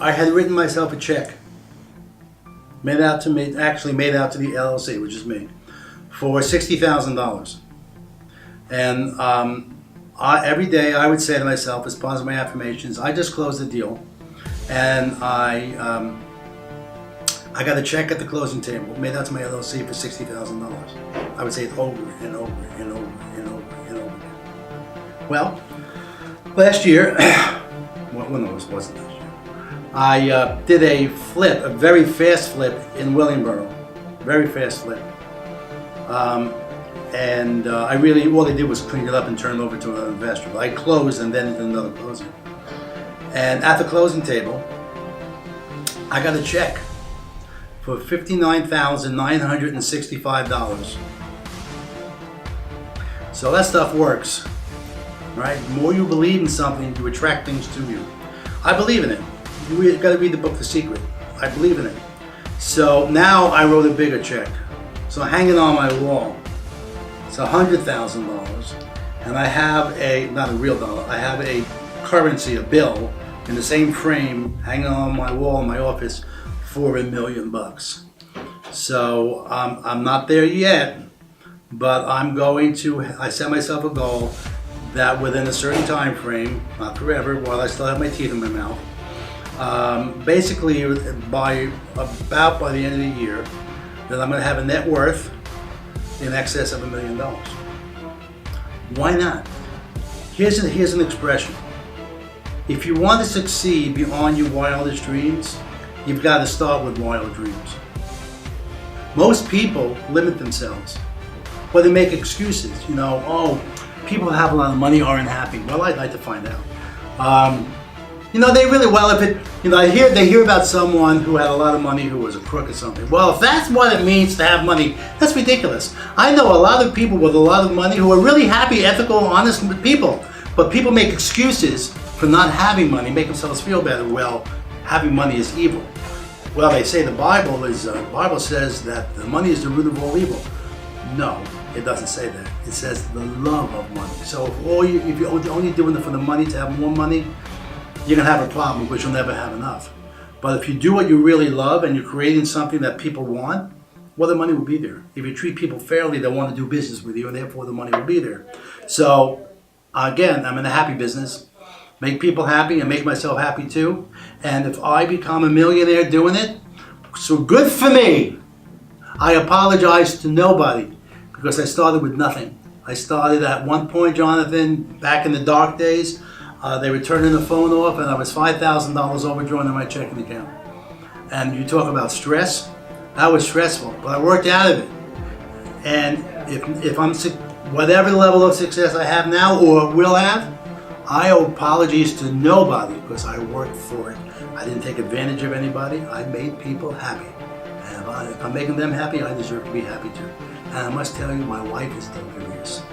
I had written myself a check, made out to me, actually made out to the LLC, which is me, for $60,000. And every day I would say to myself, as part of my affirmations, I just closed the deal, and I got a check at the closing table, made out to my LLC for $60,000. I would say it over and over and over and over and over again. Well, last year, well, no, it wasn't last year, I did a flip, a very fast flip in Willingboro, very fast flip. And I really, all they did was clean it up and turn it over to another investor. I closed and then did another closing. And at the closing table, I got a check for $59,965. So that stuff works, right? The more you believe in something, you attract things to you. I believe in it. You got to read the book, The Secret. I believe in it. So now I wrote a bigger check. So hanging on my wall, it's $100,000, and I have not a real dollar, I have a currency, a bill, in the same frame, hanging on my wall in my office for $1 million. So I'm not there yet, but I set myself a goal that within a certain time frame, not forever, while I still have my teeth in my mouth, basically by the end of the year, that I'm going to have a net worth in excess of $1 million. Why not? Here's an expression. If you want to succeed beyond your wildest dreams, you've got to start with wild dreams. Most people limit themselves, or they make excuses. People who have a lot of money aren't happy. Well, I'd like to find out. They really, they hear about someone who had a lot of money who was a crook or something. Well, if that's what it means to have money, that's ridiculous. I know a lot of people with a lot of money who are really happy, ethical, honest people. But people make excuses for not having money, make themselves feel better. Well, having money is evil. Well, they say the Bible says that the money is the root of all evil. No, it doesn't say that. It says the love of money. So if you're only doing it for the money, to have more money, you're going to have a problem because you'll never have enough. But if you do what you really love and you're creating something that people want, well, the money will be there. If you treat people fairly, they'll want to do business with you, and therefore the money will be there. So, again, I'm in the happy business. Make people happy and make myself happy too. And if I become a millionaire doing it, so good for me. I apologize to nobody because I started with nothing. I started at one point, Jonathan, back in the dark days. They were turning the phone off, and I was $5,000 overdrawn in my checking account. And you talk about stress, that was stressful, but I worked out of it. And if I'm whatever level of success I have now or will have, I owe apologies to nobody because I worked for it. I didn't take advantage of anybody. I made people happy. And if I'm making them happy, I deserve to be happy too. And I must tell you, my wife is still furious.